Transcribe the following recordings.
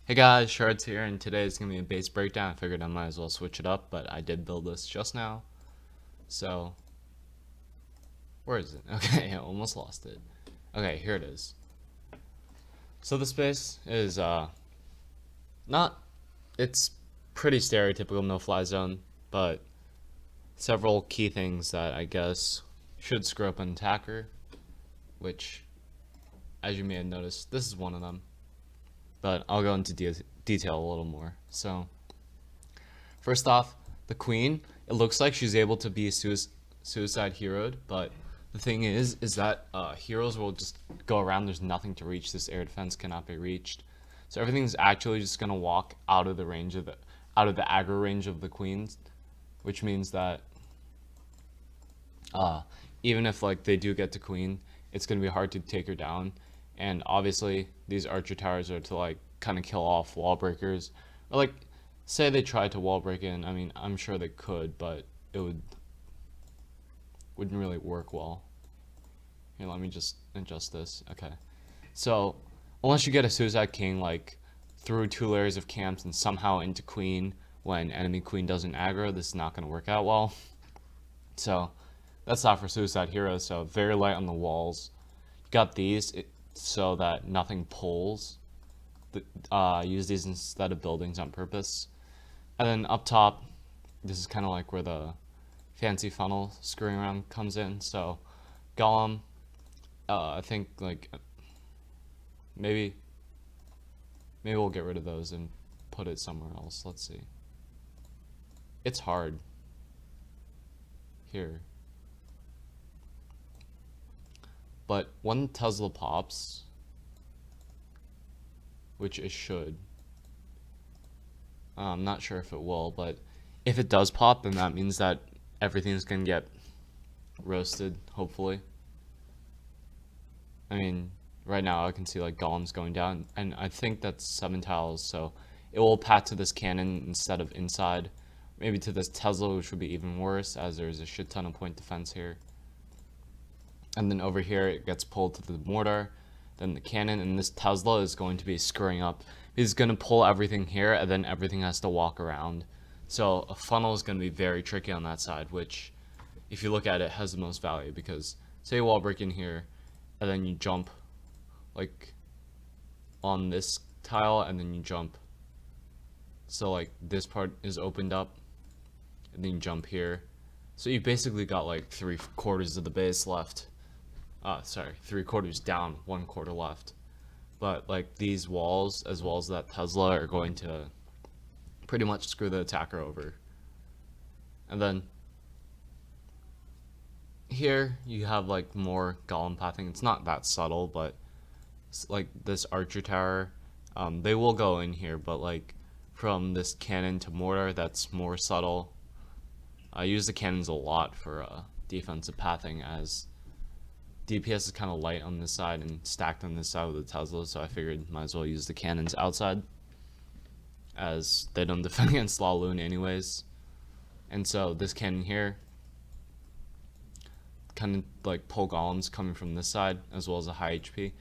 Hey guys, Shards here, and today is going to be a base breakdown. I figured I might as well switch it up, but I did build this just now. So, where is it? Okay, I almost lost it. Okay, here it is. So this base is, not, it's pretty stereotypical no-fly zone, but several key things that I guess should screw up an attacker, which, as you may have noticed, this is one of them. But I'll go into detail a little more. So, first off, the queen, it looks like she's able to be suicide heroed, but the thing is that heroes will just go around. There's nothing to reach. This air defense cannot be reached, so everything's actually just gonna walk out of the aggro range of the queens, which means that even if like they do get to queen, it's gonna be hard to take her down. And obviously, these archer towers are to like kind of kill off wall breakers, or like say they tried to wall break in. I mean, I'm sure they could, but it wouldn't really work well. Here, let me just adjust this. Okay, so unless you get a suicide king like through 2 layers of camps and somehow into queen when enemy queen doesn't aggro, this is not going to work out well. So that's not for suicide heroes. So very light on the walls. You got these so that nothing pulls. Use these instead of buildings on purpose. And then up top, this is kind of like where the fancy funnel screwing around comes in. So golem, I think like maybe we'll get rid of those and put it somewhere else. Let's see. It's hard here. But when Tesla pops, which it should, I'm not sure if it will, but if it does pop, then that means that everything's gonna get roasted, hopefully. I mean, right now I can see like golems going down, and I think that's 7 tiles, so it will pat to this cannon instead of inside. Maybe to this Tesla, which would be even worse, as there's a shit ton of point defense here. And then over here it gets pulled to the mortar, then the cannon, and this Tesla is going to be screwing up. He's going to pull everything here, and then everything has to walk around. So a funnel is going to be very tricky on that side, which, if you look at it, has the most value, because say you wall break in here, and then you jump like on this tile, and then you jump. So like this part is opened up, and then you jump here. So you basically got like 3/4 of the base left. Sorry, 3/4 down, 1/4 left. But like these walls, as well as that Tesla, are going to pretty much screw the attacker over. And then here you have like more golem pathing. It's not that subtle, but like this archer tower, they will go in here, but like from this cannon to mortar, that's more subtle. I use the cannons a lot for defensive pathing, as DPS is kind of light on this side and stacked on this side with the Tesla, so I figured might as well use the cannons outside, as they don't defend against Laloon anyways. And so this cannon here kind of like pull golems coming from this side, as well as a high HP.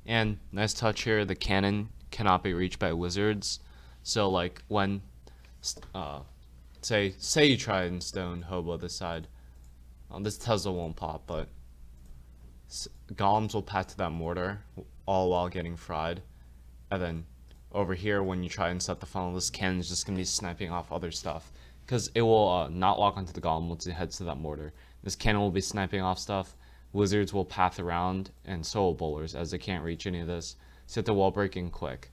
And nice touch here, the cannon cannot be reached by wizards, so like when say you try and stone hobo this side, this Tesla won't pop, but golems will pat to that mortar all while getting fried. And then over here, when you try and set the funnel, this cannon is just going to be sniping off other stuff, because it will not lock onto the golem once it heads to that mortar. This cannon will be sniping off stuff. Wizards will path around, and so will bowlers, as they can't reach any of this. So you have to wall break in quick.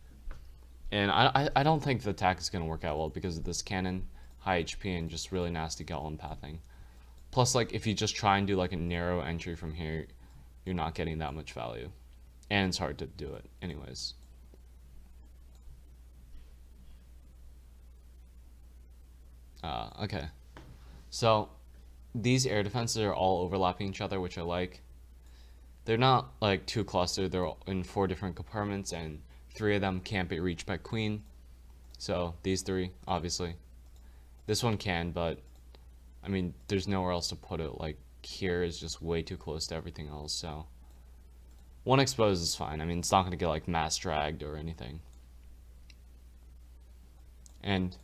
And I don't think the attack is going to work out well because of this cannon, high HP, and just really nasty golem pathing. Plus, like, if you just try and do like a narrow entry from here, you're not getting that much value, and it's hard to do it anyways. Okay, so these air defenses are all overlapping each other, which I like. They're not like too clustered. They're in 4 different compartments, and 3 of them can't be reached by queen. So these 3, obviously. This one can, but I mean, there's nowhere else to put it. Like here is just way too close to everything else, so one exposed is fine. I mean, it's not going to get like mass dragged or anything. And,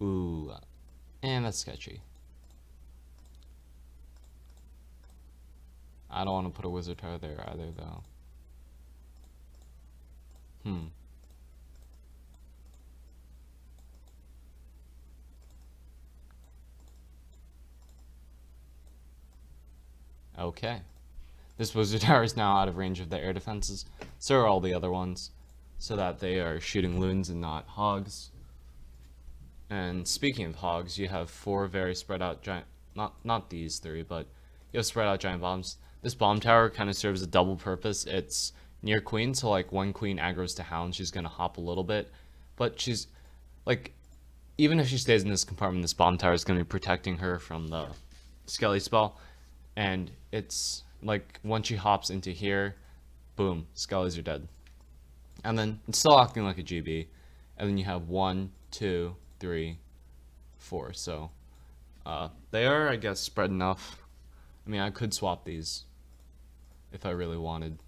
ooh, and that's sketchy. I don't want to put a wizard tower there either, though. Okay. This wizard tower is now out of range of the air defenses. So are all the other ones. So that they are shooting loons and not hogs. And speaking of hogs, you have 4 very spread out giant, not these 3, but you have spread out giant bombs. This bomb tower kind of serves a double purpose. It's near queen, so like when queen aggroes to hound, she's gonna hop a little bit, but she's like, even if she stays in this compartment, this bomb tower is gonna be protecting her from the skelly spell. And it's like once she hops into here, boom, skellies are dead. And then it's still acting like a GB. And then you have 1, 2, 3, 4. So they are, I guess, spread enough. I mean, I could swap these if I really wanted.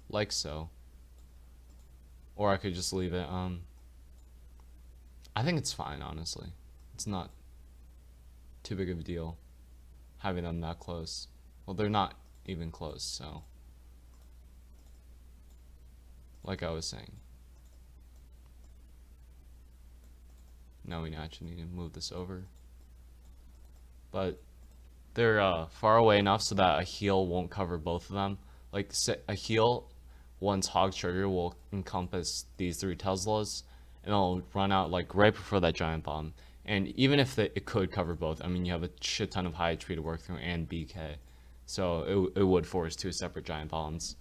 Like so. Or I could just leave it. I think it's fine, honestly. It's not too big of a deal having them that close. Well, they're not even close, so like I was saying. Now we actually need to move this over. But they're far away enough so that a heal won't cover both of them. Like a heal, once hog trigger, will encompass these 3 Teslas, and it'll run out like right before that giant bomb. And even if it could cover both, I mean, you have a shit ton of high HP to work through and BK, so it would force 2 separate giant bombs.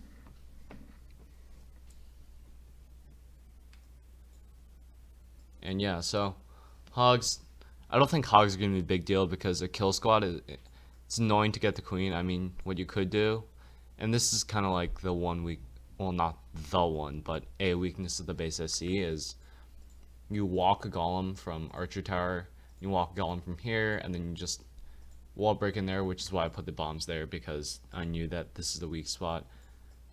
And yeah, so hogs, I don't think hogs are gonna be a big deal because a kill squad it's annoying to get the queen. I mean, what you could do, and this is kind of like the one weak, well, not the one, but a weakness of the base SC is you walk a golem from Archer Tower, you walk a golem from here, and then you just wall break in there, which is why I put the bombs there, because I knew that this is the weak spot.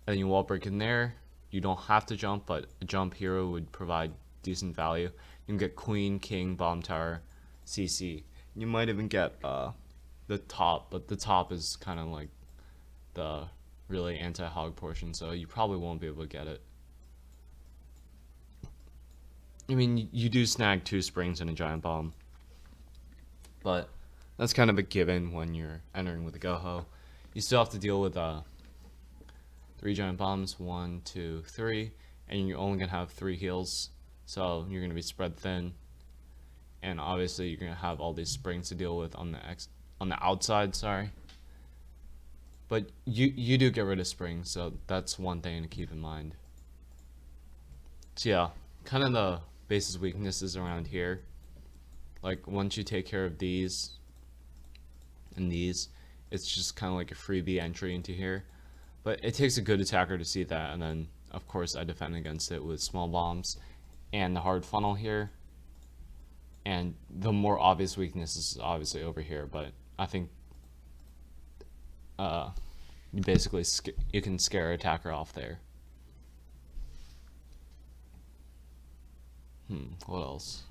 And then you wall break in there, you don't have to jump, but a jump hero would provide decent value. You can get queen, king, bomb tower, CC. You might even get the top, but the top is kind of like the really anti-hog portion, so you probably won't be able to get it. I mean, you do snag 2 springs and a giant bomb, but that's kind of a given when you're entering with a Goho. You still have to deal with 3 giant bombs, 1, 2, 3, and you're only gonna have 3 heals, so you're gonna be spread thin, and obviously you're gonna have all these springs to deal with on the outside. Sorry, but you do get rid of springs, so that's one thing to keep in mind. So yeah, kind of the base's weaknesses around here. Like once you take care of these and these, it's just kind of like a freebie entry into here. But it takes a good attacker to see that, and then of course I defend against it with small bombs and the hard funnel here. And the more obvious weakness is obviously over here, but I think you basically you can scare attacker off there. What else?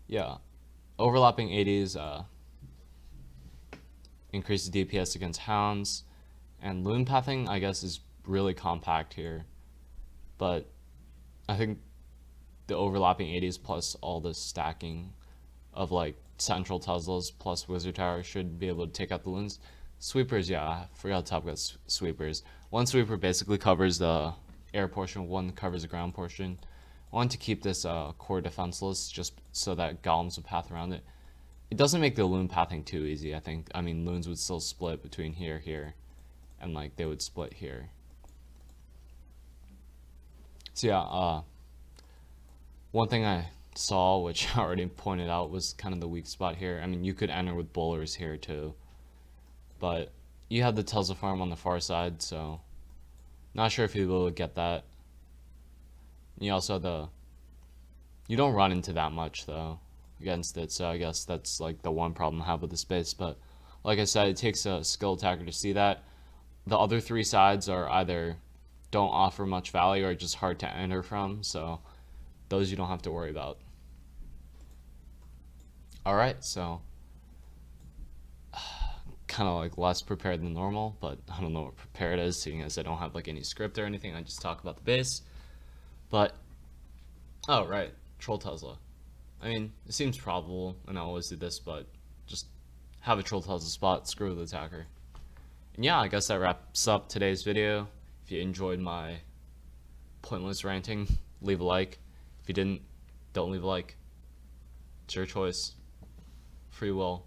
Yeah, overlapping 80s increases DPS against hounds, and loon pathing I guess is really compact here, but I think the overlapping 80s plus all the stacking of like central Teslas plus wizard tower should be able to take out the loons. Sweepers, yeah, I forgot to talk about sweepers. One sweeper basically covers the air portion, one covers the ground portion. I want to keep this core defenseless just so that golems would path around it. It doesn't make the loon pathing too easy, I think. I mean, loons would still split between here, and like they would split here. So yeah, one thing I saw, which I already pointed out, was kind of the weak spot here. I mean, you could enter with bowlers here too, but you have the Tesla farm on the far side, so not sure if you'll be able to get that. You also have you don't run into that much though against it, so I guess that's like the one problem I have with the space. But like I said, it takes a skill attacker to see that. The other 3 sides are either don't offer much value or are just hard to enter from, so those you don't have to worry about. Alright, so kind of like less prepared than normal, but I don't know what prepared is, seeing as I don't have like any script or anything. I just talk about the base. But oh right, troll Tesla. I mean, it seems probable, and I always do this, but just have a troll Tesla spot, screw the attacker. And yeah, I guess that wraps up today's video. If you enjoyed my pointless ranting, leave a like. If you didn't, don't leave a like. It's your choice. Free will,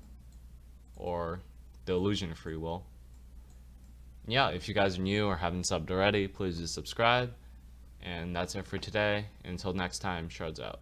or the illusion of free will. And yeah, if you guys are new or haven't subbed already, please do subscribe. And that's it for today. Until next time, Shards out.